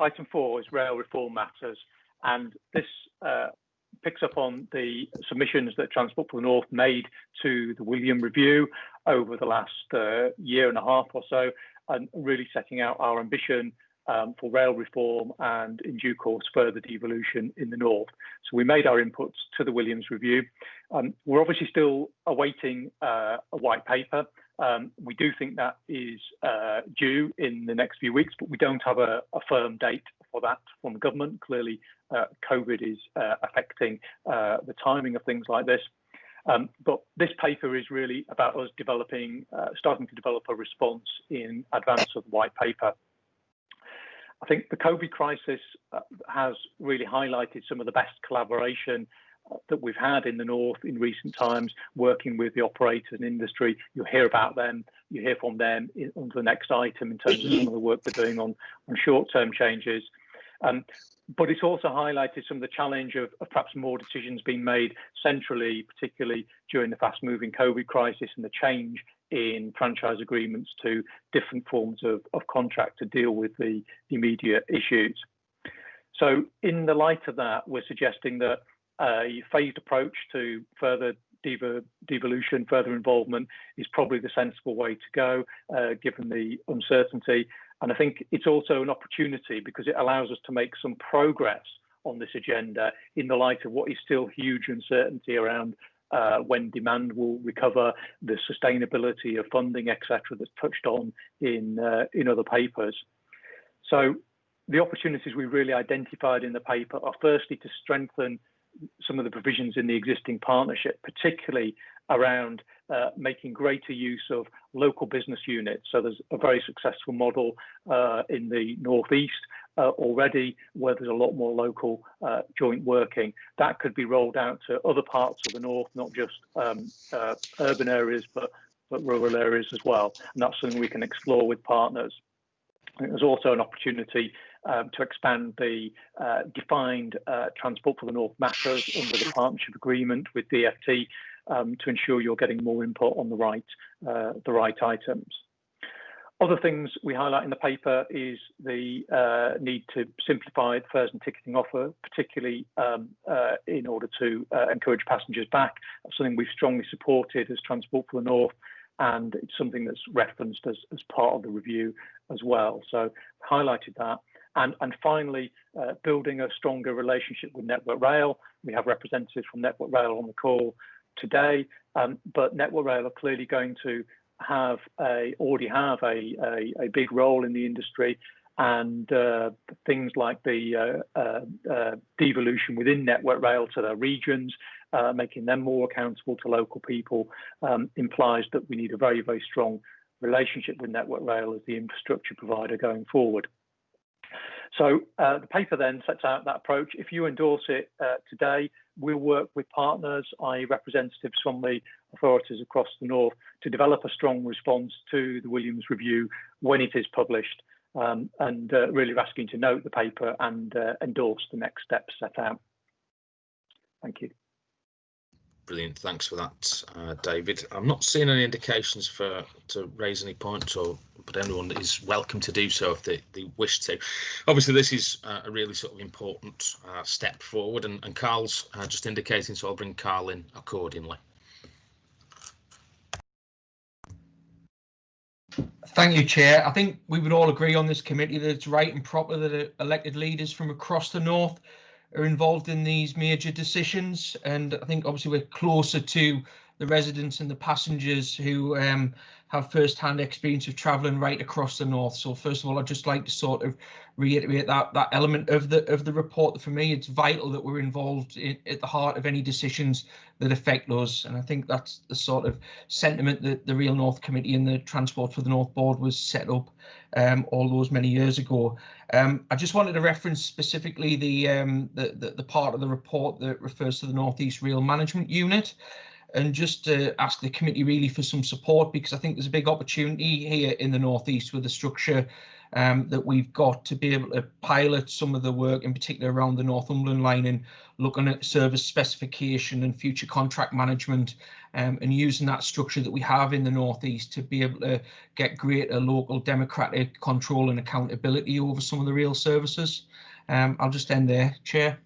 Item 4 is rail reform matters, and this picks up on the submissions that Transport for the North made to the William Review over the last year and a half or so, and really setting out our ambition for rail reform and, in due course, further devolution in the North. So we made our inputs to the Williams Review. We're obviously still awaiting a white paper. We do think that is due in the next few weeks, but we don't have a firm date for that from the government. Clearly, COVID is affecting the timing of things like this. But this paper is really about us starting to develop a response in advance of the white paper. I think the COVID crisis has really highlighted some of the best collaboration that we've had in the North in recent times, working with the operators and industry. You'll hear about them, you hear from them under the next item in terms of some of the work they're doing on short-term changes. But it's also highlighted some of the challenge of perhaps more decisions being made centrally, particularly during the fast-moving COVID crisis and the change in franchise agreements to different forms of contract to deal with the immediate issues. So in the light of that, we're suggesting that a phased approach to further devolution, further involvement is probably the sensible way to go, given the uncertainty. And I think it's also an opportunity because it allows us to make some progress on this agenda in the light of what is still huge uncertainty around when demand will recover, the sustainability of funding, etc., that's touched on in other papers. So the opportunities we really identified in the paper are firstly to strengthen some of the provisions in the existing partnership, particularly around making greater use of local business units. So there's a very successful model in the Northeast already where there's a lot more local joint working. That could be rolled out to other parts of the North, not just urban areas, but rural areas as well. And that's something we can explore with partners. I think there's also an opportunity to expand the defined Transport for the North matters under the partnership agreement with DfT to ensure you're getting more input on the right items. Other things we highlight in the paper is the need to simplify the fares and ticketing offer, particularly in order to encourage passengers back. That's something we've strongly supported as Transport for the North, and it's something that's referenced as part of the review as well. So highlighted that. And finally, building a stronger relationship with Network Rail. We have representatives from Network Rail on the call today, but Network Rail are clearly going to already have a big role in the industry, and things like the devolution within Network Rail to their regions, making them more accountable to local people, implies that we need a very, very strong relationship with Network Rail as the infrastructure provider going forward. So the paper then sets out that approach. If you endorse it today, we'll work with partners, i.e. representatives from the authorities across the North, to develop a strong response to the Williams Review when it is published, and really asking to note the paper and endorse the next steps set out. Thank you. Brilliant, thanks for that, David. I'm not seeing any indications to raise any points, but anyone is welcome to do so if they wish to. Obviously, this is a really sort of important step forward, and Carl's just indicating, so I'll bring Carl in accordingly. Thank you, Chair. I think we would all agree on this committee that it's right and proper that elected leaders from across the North are involved in these major decisions, and I think obviously we're closer to the residents and the passengers who have first-hand experience of travelling right across the North. So first of all, I'd just like to sort of reiterate that element of the report. For me, it's vital that we're involved at the heart of any decisions that affect us, and I think that's the sort of sentiment that the Real North Committee and the Transport for the North Board was set up all those many years ago. I just wanted to reference specifically the part of the report that refers to the North East Rail Management Unit, and just to ask the committee really for some support, because I think there's a big opportunity here in the North East with the structure that we've got to be able to pilot some of the work, in particular around the Northumberland line, and looking at service specification and future contract management, and using that structure that we have in the Northeast to be able to get greater local democratic control and accountability over some of the rail services. I'll just end there, Chair.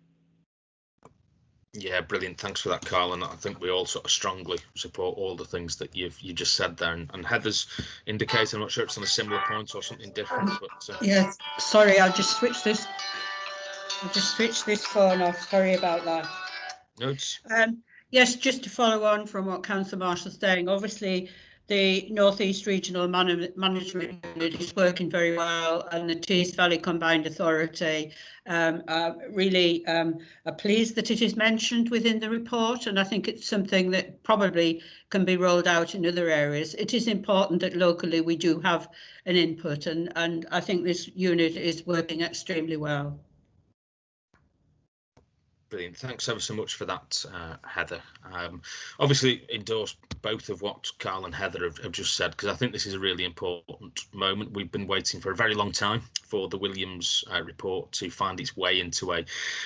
Yeah, brilliant. Thanks for that, Carl. And I think we all sort of strongly support all the things that you just said there. And Heather's indicated, I'm not sure it's on a similar point or something different. But yes, sorry, I'll just switch this. I'll just switch this phone off. Sorry about that. Notes. Yes, just to follow on from what Councillor Marshall's saying, obviously the North East Regional Management Unit is working very well, and the Tees Valley Combined Authority really are pleased that it is mentioned within the report, and I think it's something that probably can be rolled out in other areas. It is important that locally we do have an input, and I think this unit is working extremely well. Brilliant. Thanks ever so much for that, Heather. Obviously endorse both of what Carl and Heather have just said, because I think this is a really important moment. We've been waiting for a very long time for the Williams report to find its way into a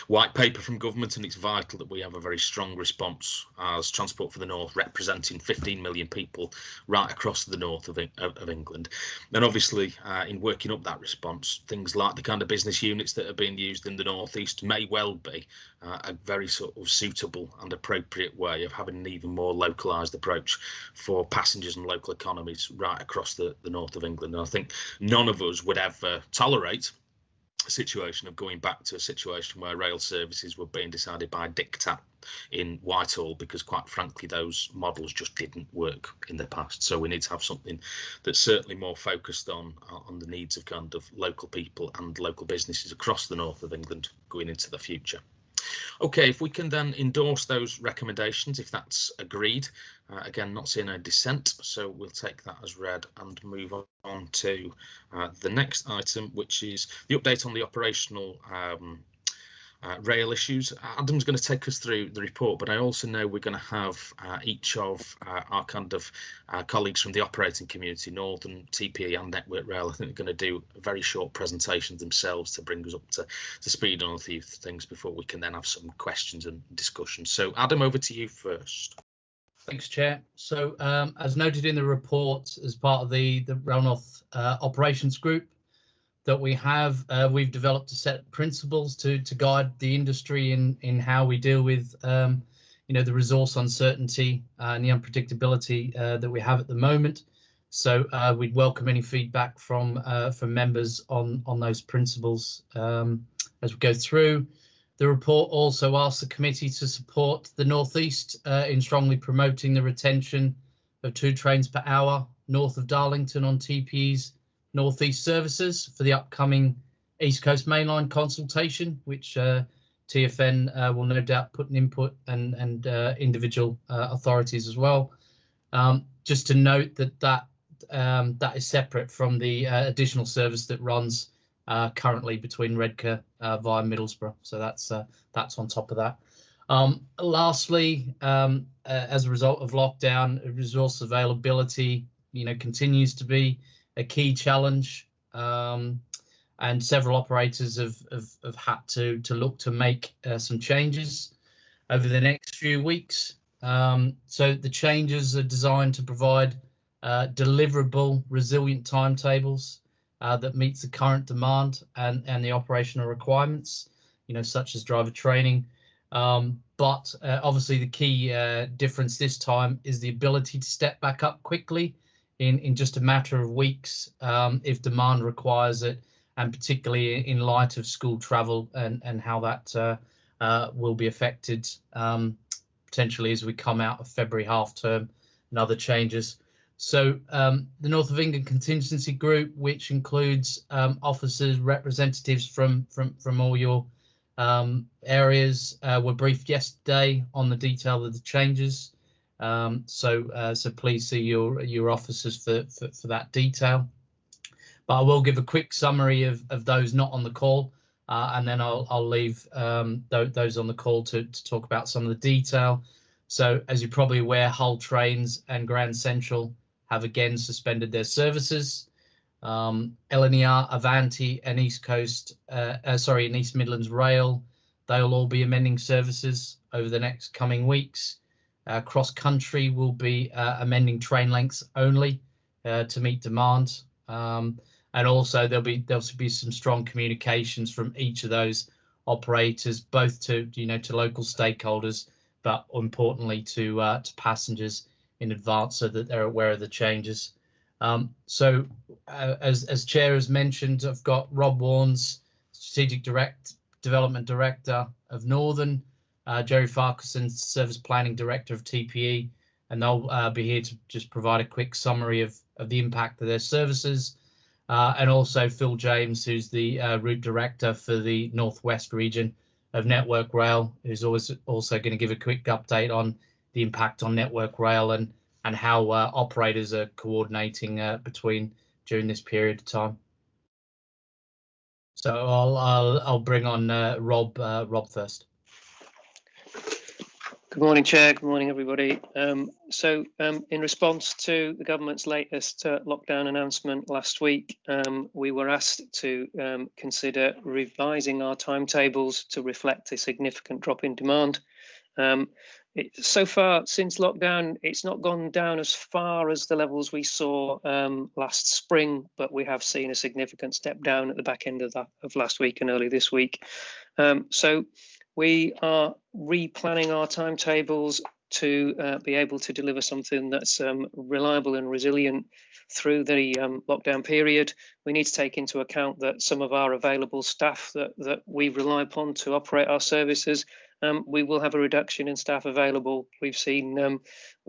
white paper from government, and it's vital that we have a very strong response as Transport for the North, representing 15 million people right across the north of England. And obviously in working up that response, things like the kind of business units that are being used in the North East may well be a very sort of suitable and appropriate way of having an even more localised approach for passengers and local economies right across the north of England. And I think none of us would ever tolerate a situation of going back to a situation where rail services were being decided by diktat in Whitehall, because quite frankly those models just didn't work in the past. So we need to have something that's certainly more focused on the needs of kind of local people and local businesses across the north of England going into the future. Okay, if we can then endorse those recommendations, if that's agreed. Again, not seeing a dissent, so we'll take that as read and move on to the next item, which is the update on the operational rail issues. Adam's going to take us through the report, but I also know we're going to have each of our kind of colleagues from the operating community, Northern, TPE and Network Rail, I think they're going to do very short presentations themselves to bring us up to speed on a few things before we can then have some questions and discussion. So Adam, over to you first. Thanks, Chair. So as noted in the report, as part of the Rail North operations group that we have, we've developed a set of principles to guide the industry in how we deal with the resource uncertainty and the unpredictability that we have at the moment. So we'd welcome any feedback from members on those principles as we go through. The report also asks the committee to support the North East in strongly promoting the retention of 2 trains per hour north of Darlington on TPE's North East services for the upcoming East Coast Mainline consultation, which TFN will no doubt put an input and individual authorities as well. Just to note that is separate from the additional service that runs currently between Redcar via Middlesbrough, so that's on top of that. Lastly, as a result of lockdown, resource availability continues to be a key challenge, and several operators have had to look to make some changes over the next few weeks. So the changes are designed to provide deliverable, resilient timetables that meets the current demand and the operational requirements, such as driver training. But obviously the key difference this time is the ability to step back up quickly in just a matter of weeks if demand requires it, and particularly in light of school travel and how that will be affected potentially as we come out of February half term and other changes. So the North of England Contingency Group, which includes officers, representatives from all your areas, were briefed yesterday on the detail of the changes. So please see your officers for that detail. But I will give a quick summary of those not on the call, and then I'll leave those on the call to talk about some of the detail. So as you're probably aware, Hull Trains and Grand Central have again suspended their services. LNER, Avanti, and East Midlands Rail, they'll all be amending services over the next coming weeks. Cross country will be amending train lengths only to meet demand, and also there'll be some strong communications from each of those operators, both to local stakeholders, but importantly to passengers in advance, so that they're aware of the changes. As Chair has mentioned, I've got Rob Warnes, Strategic Development Director of Northern, Jerry Farquharson, Service Planning Director of TPE, and they'll be here to just provide a quick summary of the impact of their services. And also Phil James, who's the Route Director for the Northwest region of Network Rail, who's also going to give a quick update on the impact on Network Rail and how operators are coordinating during this period of time. So I'll bring on Rob first. Good morning, Chair. Good morning, everybody. In response to the government's latest lockdown announcement last week, we were asked to consider revising our timetables to reflect a significant drop in demand. So far, since lockdown, it's not gone down as far as the levels we saw last spring, but we have seen a significant step down at the back end of last week and early this week. So we are replanning our timetables to be able to deliver something that's reliable and resilient through the lockdown period. We need to take into account that some of our available staff that we rely upon to operate our services, we will have a reduction in staff available. We've seen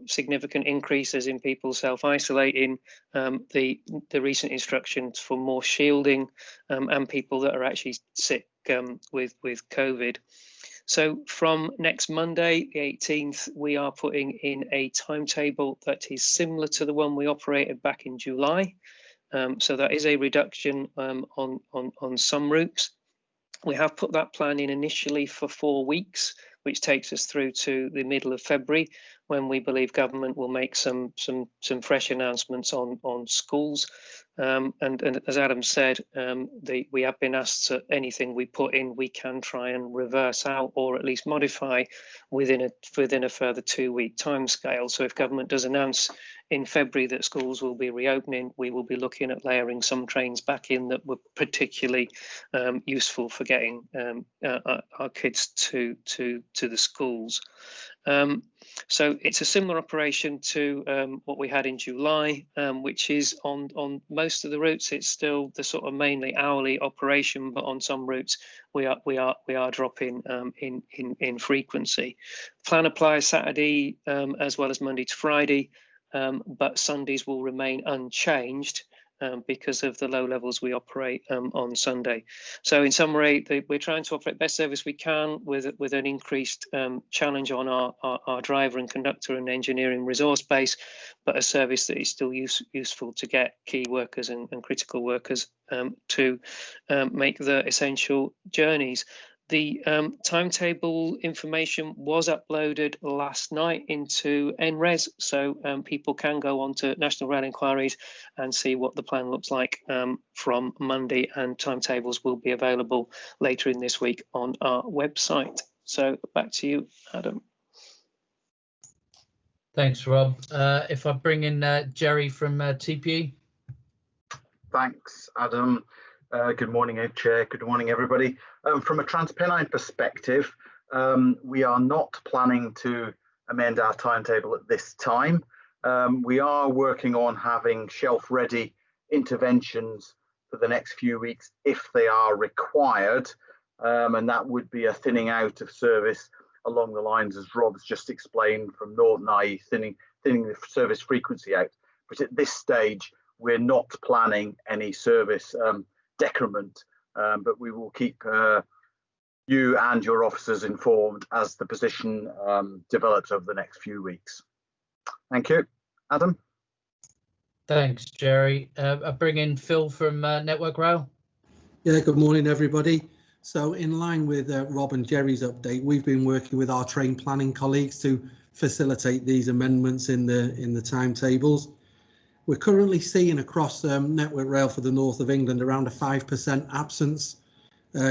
significant increases in people self-isolating, the recent instructions for more shielding, and people that are actually sick with COVID. So from next Monday, the 18th, we are putting in a timetable that is similar to the one we operated back in July. So that is a reduction on some routes. We have put that plan in initially for 4 weeks, which takes us through to the middle of February, when we believe government will make some fresh announcements on schools. And as Adam said, we have been asked that anything we put in, we can try and reverse out or at least modify within a further 2-week timescale. So if government does announce in February that schools will be reopening, we will be looking at layering some trains back in that were particularly useful for getting our kids to the schools. So it's a similar operation to what we had in July, which is on most of the routes. It's still the sort of mainly hourly operation, but on some routes we are dropping in frequency. Plan applies Saturday as well as Monday to Friday, but Sundays will remain unchanged because of the low levels we operate on Sunday. So in summary, we're trying to operate best service we can with an increased challenge on our driver and conductor and engineering resource base, but a service that is still useful to get key workers and critical workers to make the essential journeys. The timetable information was uploaded last night into NRES, so people can go on to National Rail Inquiries and see what the plan looks like from Monday, and timetables will be available later in this week on our website. So back to you, Adam. Thanks, Rob. If I bring in Jerry from TPE. Thanks, Adam. Good morning, Chair. Good morning, everybody. From a TransPennine perspective, we are not planning to amend our timetable at this time. We are working on having shelf-ready interventions for the next few weeks if they are required, and that would be a thinning out of service along the lines as Rob's just explained from Northern, i.e. thinning the service frequency out. But at this stage, we're not planning any service decrement, but we will keep you and your officers informed as the position develops over the next few weeks. Thank you. Adam? Thanks, Jerry. I bring in Phil from Network Rail. Yeah, good morning, everybody. So in line with Rob and Jerry's update, we've been working with our train planning colleagues to facilitate these amendments in the timetables. We're currently seeing across Network Rail for the north of England around a 5% absence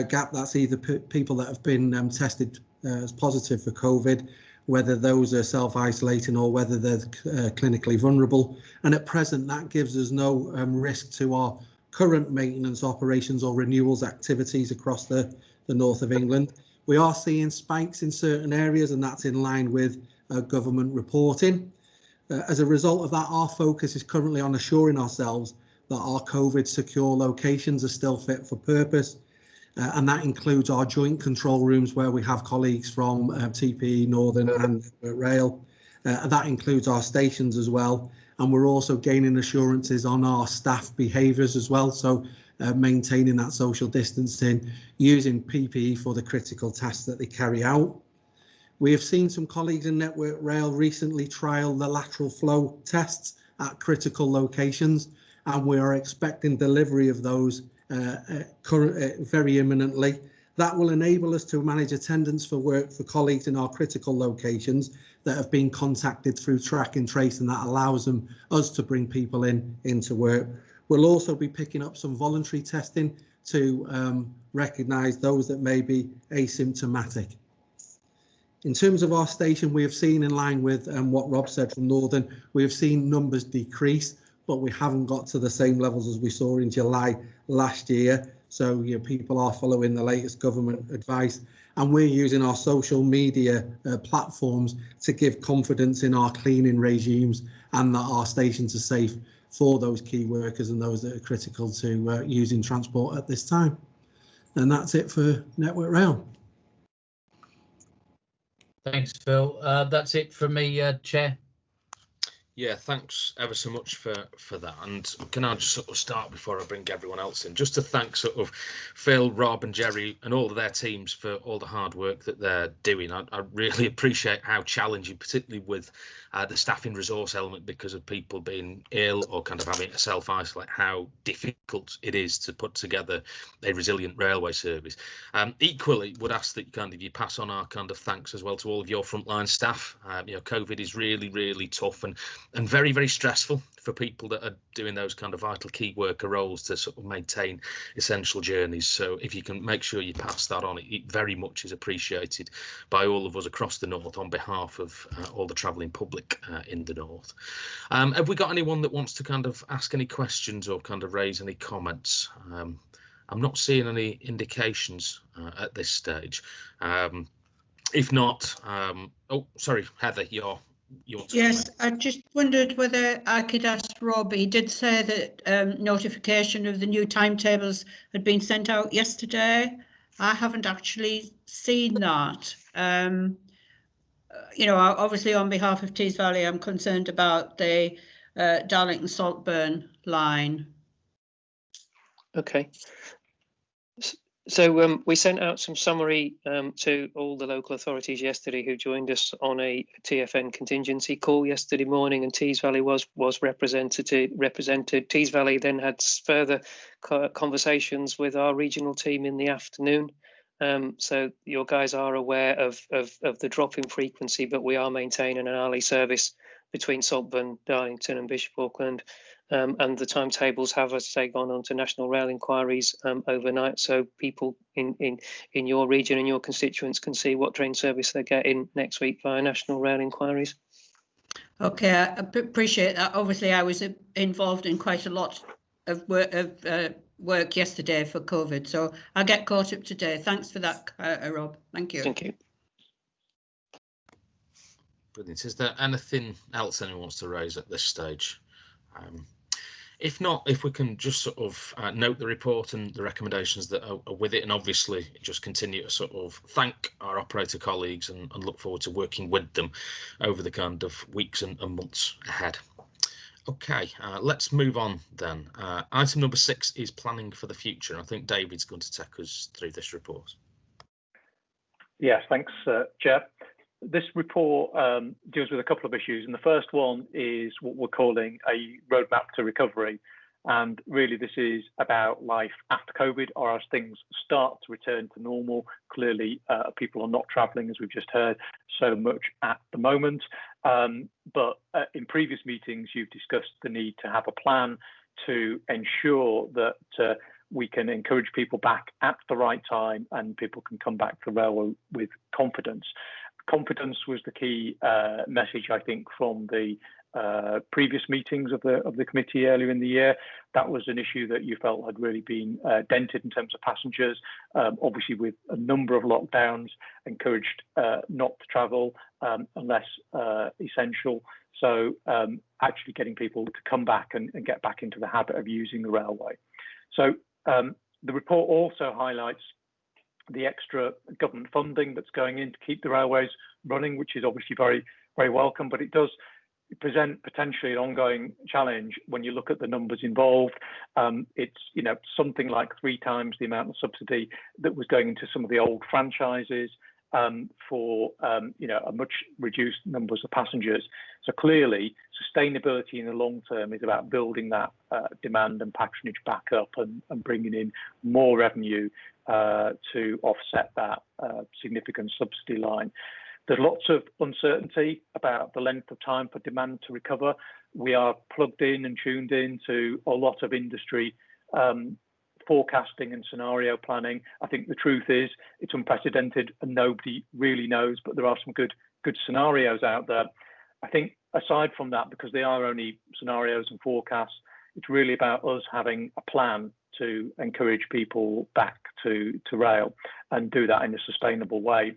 gap. That's either people that have been tested as positive for COVID, whether those are self-isolating or whether they're clinically vulnerable. And at present, that gives us no risk to our current maintenance operations or renewals activities across the north of England. We are seeing spikes in certain areas, and that's in line with government reporting. As a result of that, our focus is currently on assuring ourselves that our COVID secure locations are still fit for purpose. And that includes our joint control rooms where we have colleagues from TPE, Northern and Rail. That includes our stations as well. And we're also gaining assurances on our staff behaviours as well. So maintaining that social distancing, using PPE for the critical tasks that they carry out. We have seen some colleagues in Network Rail recently trial the lateral flow tests at critical locations, and we are expecting delivery of those very imminently. That will enable us to manage attendance for work for colleagues in our critical locations that have been contacted through track and trace, and that allows us to bring people into work. We'll also be picking up some voluntary testing to recognise those that may be asymptomatic. In terms of our station, we have seen, in line with what Rob said from Northern, we have seen numbers decrease, but we haven't got to the same levels as we saw in July last year. So people are following the latest government advice, and we're using our social media platforms to give confidence in our cleaning regimes and that our stations are safe for those key workers and those that are critical to using transport at this time. And that's it for Network Rail. Thanks, Phil. That's it from me, Chair. Yeah, thanks ever so much for that. And can I just sort of start before I bring everyone else in, just to thank sort of Phil, Rob and Jerry and all of their teams for all the hard work that they're doing. I really appreciate how challenging, particularly with the staffing resource element, because of people being ill or kind of having to self-isolate, how difficult it is to put together a resilient railway service. Equally, would ask that you pass on our kind of thanks as well to all of your frontline staff. COVID is really, really tough and very, very stressful for people that are doing those kind of vital key worker roles to sort of maintain essential journeys. So if you can make sure you pass that on, it very much is appreciated by all of us across the north on behalf of all the travelling public in the north. Have we got anyone that wants to kind of ask any questions or kind of raise any comments? I'm not seeing any indications at this stage. If not, oh, sorry, Heather, Yes, I just wondered whether I could ask Rob. He did say that notification of the new timetables had been sent out yesterday. I haven't actually seen that. Obviously on behalf of Tees Valley, I'm concerned about the Darlington Saltburn line. Okay. So we sent out some summary to all the local authorities yesterday who joined us on a TFN contingency call yesterday morning, and Tees Valley was represented. Tees Valley then had further conversations with our regional team in the afternoon. So your guys are aware of the drop in frequency, but we are maintaining an hourly service between Saltburn, Darlington and Bishop Auckland. And the timetables have, as I say, gone on to national rail inquiries overnight, so people in your region and your constituents can see what train service they're getting next week via national rail inquiries. Okay, I appreciate that. Obviously, I was involved in quite a lot of work yesterday for COVID, so I'll get caught up today. Thanks for that, Rob. Thank you. Thank you. Brilliant. Is there anything else anyone wants to raise at this stage? If not, if we can just sort of note the report and the recommendations that are with it, and obviously just continue to sort of thank our operator colleagues and look forward to working with them over the kind of weeks and months ahead. Okay, let's move on then. Item number 6 is planning for the future. I think David's going to take us through this report. Yes, thanks, Chair. This report deals with a couple of issues, and the first one is what we're calling a roadmap to recovery. And really, this is about life after COVID, or as things start to return to normal. Clearly, people are not travelling, as we've just heard, so much at the moment. But in previous meetings, you've discussed the need to have a plan to ensure that we can encourage people back at the right time and people can come back to rail with confidence. Confidence was the key message, I think, from the previous meetings of the committee earlier in the year. That was an issue that you felt had really been dented in terms of passengers, obviously with a number of lockdowns, encouraged not to travel unless essential. So actually getting people to come back and get back into the habit of using the railway. So the report also highlights the extra government funding that's going in to keep the railways running, which is obviously very, very welcome, but it does present potentially an ongoing challenge when you look at the numbers involved. It's something like 3 times the amount of subsidy that was going into some of the old franchises for a much reduced numbers of passengers. So clearly, sustainability in the long term is about building that demand and patronage back up and bringing in more revenue to offset that significant subsidy line. There's lots of uncertainty about the length of time for demand to recover. We are plugged in and tuned in to a lot of industry forecasting and scenario planning. I think the truth is it's unprecedented and nobody really knows, but there are some good scenarios out there. I think aside from that, because they are only scenarios and forecasts, it's really about us having a plan to encourage people back to rail and do that in a sustainable way.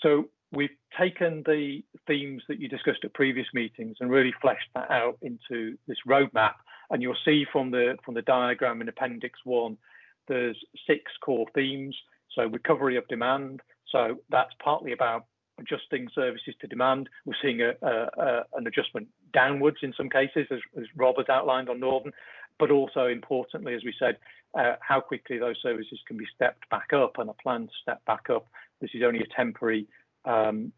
So we've taken the themes that you discussed at previous meetings and really fleshed that out into this roadmap. And you'll see from the diagram in Appendix 1, there's 6 core themes. So recovery of demand. So that's partly about adjusting services to demand. We're seeing an adjustment downwards in some cases, as Rob has outlined on Northern, but also importantly, as we said, how quickly those services can be stepped back up, and a plan to step back up. This is only a temporary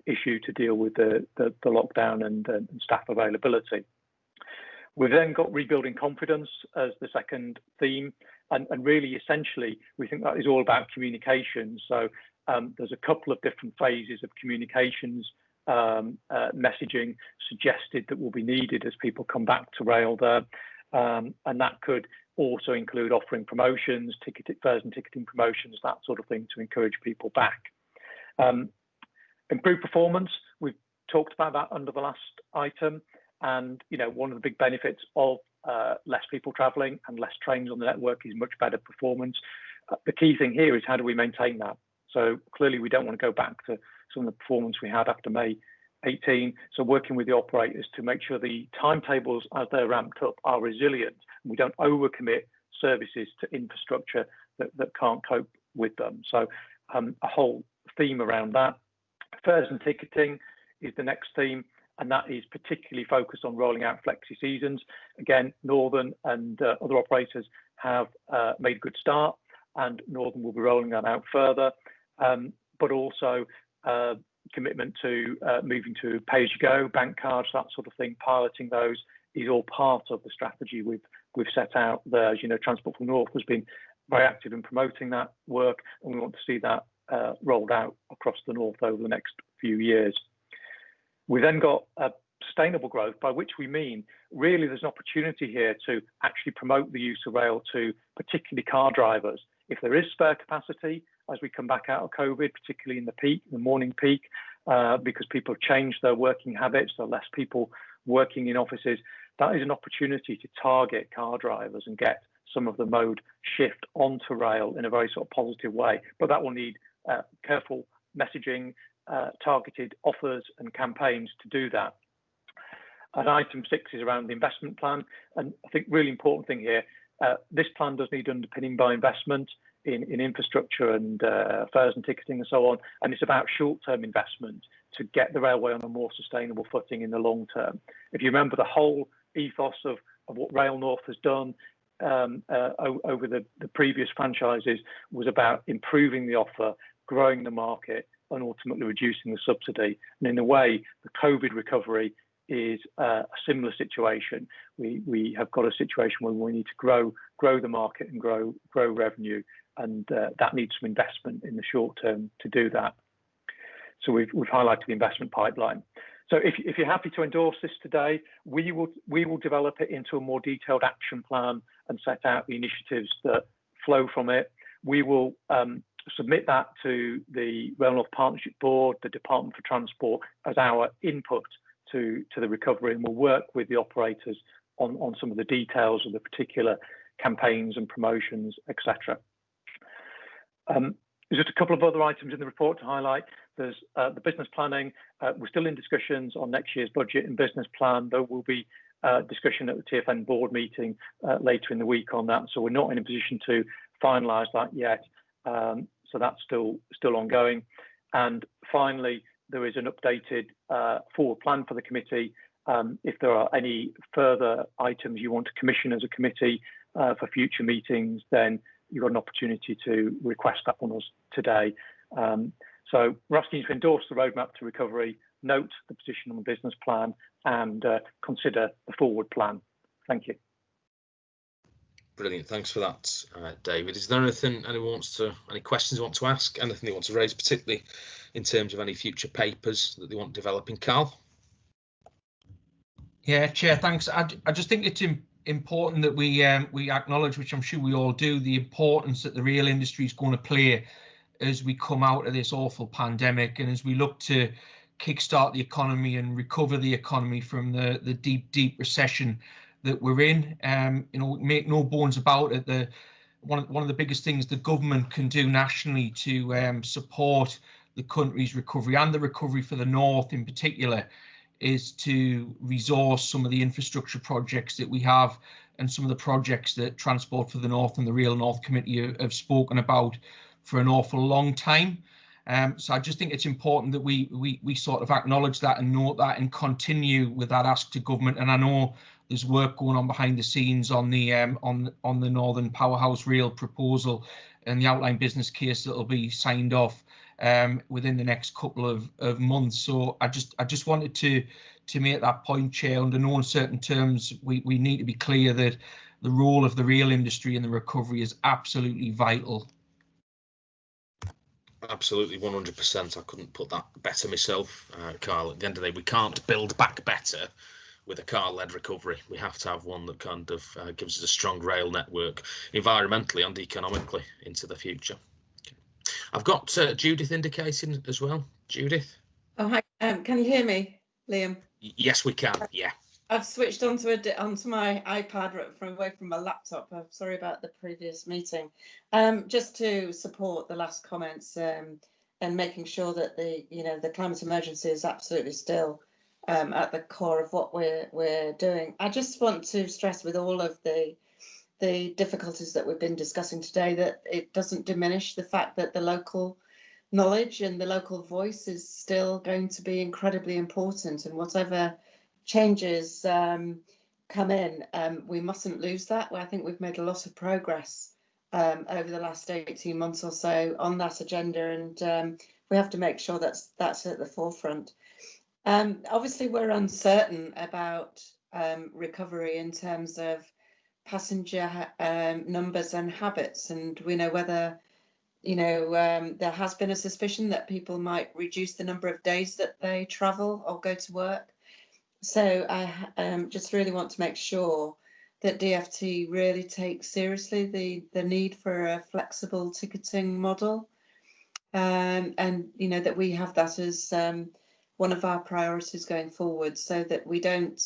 issue to deal with the lockdown and staff availability. We've then got rebuilding confidence as the second theme, and really essentially we think that is all about communication. So there's a couple of different phases of communications messaging suggested that will be needed as people come back to rail there, and that could also include offering promotions, fares and ticketing promotions, that sort of thing, to encourage people back. Improved performance, we've talked about that under the last item, and one of the big benefits of less people travelling and less trains on the network is much better performance. The key thing here is how do we maintain that? So clearly we don't want to go back to some of the performance we had after May 18. So working with the operators to make sure the timetables as they're ramped up are resilient. We don't overcommit services to infrastructure that can't cope with them. So a whole theme around that. Fares and ticketing is the next theme, and that is particularly focused on rolling out flexi seasons. Again, Northern and other operators have made a good start, and Northern will be rolling that out further, but also commitment to moving to pay-as-you-go, bank cards, that sort of thing. Piloting those is all part of the strategy we've set out there. As you know, Transport for North has been very active in promoting that work, and we want to see that rolled out across the North over the next few years. We then got sustainable growth, by which we mean really there's an opportunity here to actually promote the use of rail to particularly car drivers. If there is spare capacity as we come back out of COVID, particularly in the morning peak, because people have changed their working habits, there are less people working in offices, that is an opportunity to target car drivers and get some of the mode shift onto rail in a very sort of positive way. But that will need careful messaging, targeted offers and campaigns to do that. And item 6 is around the investment plan. And I think really important thing here, this plan does need underpinning by investment in infrastructure and fares and ticketing and so on. And it's about short-term investment to get the railway on a more sustainable footing in the long term. If you remember, the whole ethos of what Rail North has done over the previous franchises was about improving the offer, growing the market, and ultimately reducing the subsidy. And in a way, the COVID recovery is a similar situation. We have got a situation where we need to grow the market and grow revenue, and that needs some investment in the short term to do that. So we've highlighted the investment pipeline. So if you're happy to endorse this today, we will develop it into a more detailed action plan and set out the initiatives that flow from it. We will submit that to the Rail North Partnership Board, the Department for Transport, as our input to the recovery, and we'll work with the operators on some of the details of the particular campaigns and promotions, etc. There's just a couple of other items in the report to highlight. There's the business planning. We're still in discussions on next year's budget and business plan. There will be discussion at the TFN board meeting later in the week on that, so we're not in a position to finalise that yet. So that's still ongoing. And finally, there is an updated forward plan for the committee. If there are any further items you want to commission as a committee for future meetings, then you've got an opportunity to request that on us today. So we're asking you to endorse the roadmap to recovery, note the position on the business plan, and consider the forward plan. Thank you. Brilliant. Thanks for that, David. Is there anything any questions you want to ask? Anything you want to raise, particularly in terms of any future papers that they want developing? Carl? Yeah, Chair, thanks. I just think it's important that we acknowledge, which I'm sure we all do, the importance that the rail industry is going to play as we come out of this awful pandemic, and as we look to kickstart the economy and recover the economy from the deep recession that we're in. Make no bones about it. One of the biggest things the government can do nationally to support the country's recovery, and the recovery for the North in particular, is to resource some of the infrastructure projects that we have, and some of the projects that Transport for the North and the Rail North Committee have spoken about for an awful long time. So I just think it's important that we sort of acknowledge that and note that, and continue with that ask to government. And I know there's work going on behind the scenes on the Northern Powerhouse Rail proposal and the outline business case that will be signed off within the next couple of months. So I just wanted to make that point, Chair. Under no uncertain terms, we need to be clear that the role of the rail industry in the recovery is absolutely vital. Absolutely, 100%. I couldn't put that better myself, Carl. At the end of the day, we can't build back better with a car-led recovery. We have to have one that kind of gives us a strong rail network, environmentally and economically, into the future. Okay. I've got Judith indicating as well. Judith? Oh, hi. Can you hear me, Liam? Yes, we can. Yeah. I've switched onto my iPad away from my laptop. I'm sorry about the previous meeting. Just to support the last comments and making sure that the climate emergency is absolutely still at the core of what we're doing. I just want to stress, with all of the difficulties that we've been discussing today, that it doesn't diminish the fact that the local knowledge and the local voice is still going to be incredibly important, and whatever changes come in, we mustn't lose that. I think we've made a lot of progress over the last 18 months or so on that agenda, and we have to make sure that's at the forefront. Obviously, we're uncertain about recovery in terms of passenger numbers and habits, and we know whether there has been a suspicion that people might reduce the number of days that they travel or go to work. So I just really want to make sure that DFT really takes seriously the need for a flexible ticketing model, and that we have that as one of our priorities going forward, so that we don't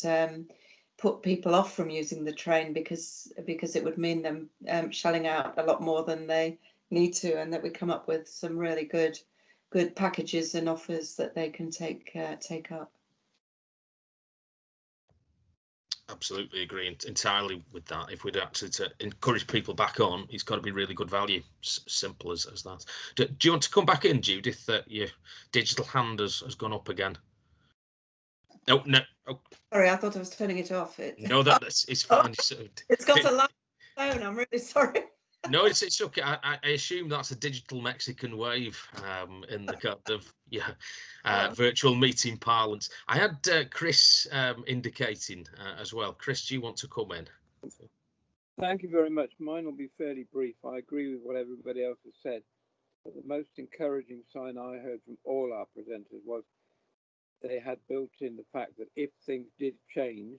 put people off from using the train because it would mean them shelling out a lot more than they need to, and that we come up with some really good packages and offers that they can take up. Absolutely agree entirely with that. If we'd actually to encourage people back on, it's got to be really good value. Simple as that. Do you want to come back in, Judith? That your digital hand has gone up again. Oh no. Oh. Sorry, I thought I was turning it off. No, it's fine. It's got a live phone. I'm really sorry. No, it's okay. I assume that's a digital Mexican wave in the kind of virtual meeting parlance. I had Chris indicating as well. Chris, do you want to come in? Thank you very much. Mine will be fairly brief. I agree with what everybody else has said, but the most encouraging sign I heard from all our presenters was they had built in the fact that if things did change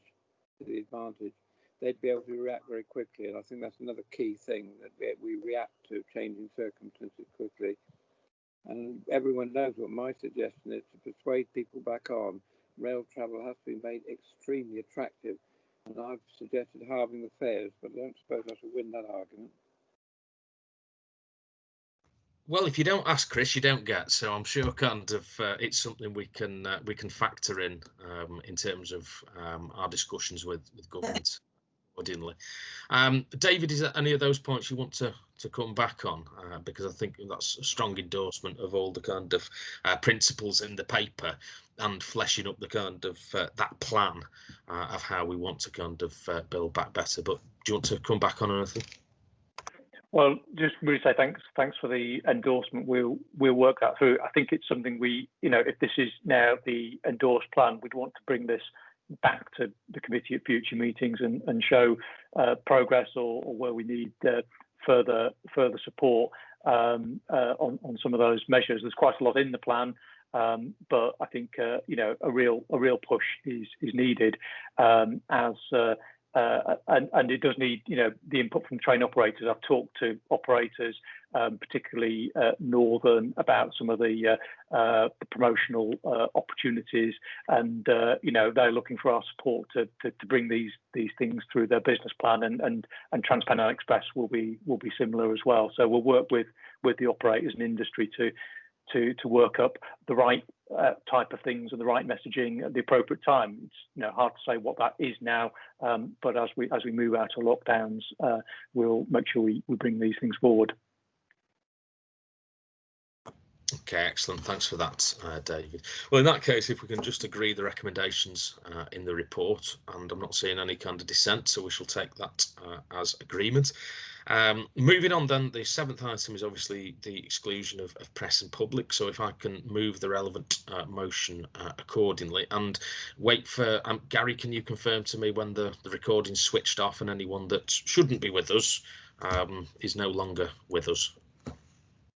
to the advantage, they'd be able to react very quickly. And I think that's another key thing, that we react to changing circumstances quickly. And everyone knows what my suggestion is: to persuade people back on. Rail travel has been made extremely attractive. And I've suggested halving the fares, but I don't suppose I shall win that argument. Well, if you don't ask, Chris, you don't get. So I'm sure kind of it's something we can factor in terms of our discussions with government accordingly. David, is there any of those points you want to come back on? Because I think that's a strong endorsement of all the kind of principles in the paper and fleshing up the kind of that plan of how we want to kind of build back better. But do you want to come back on anything? Well, just really say thanks for the endorsement. We'll work that through. I think it's something we, if this is now the endorsed plan, we'd want to bring this back to the committee at future meetings and show progress or where we need further support on some of those measures. There's quite a lot in the plan, but I think a real push is needed and it does need the input from train operators. I've talked to operators, particularly Northern, about some of the promotional opportunities, and they're looking for our support to bring these things through their business plan, and TransPennine Express will be similar as well. So we'll work with the operators and industry to work up the right type of things and the right messaging at the appropriate time. It's hard to say what that is now, but as we move out of lockdowns, we'll make sure we bring these things forward. Okay, excellent. Thanks for that, David. Well, in that case, if we can just agree the recommendations in the report, and I'm not seeing any kind of dissent, so we shall take that as agreement. Moving on then, the seventh item is obviously the exclusion of press and public. So if I can move the relevant motion accordingly and wait for Gary, can you confirm to me when the recording switched off and anyone that shouldn't be with us is no longer with us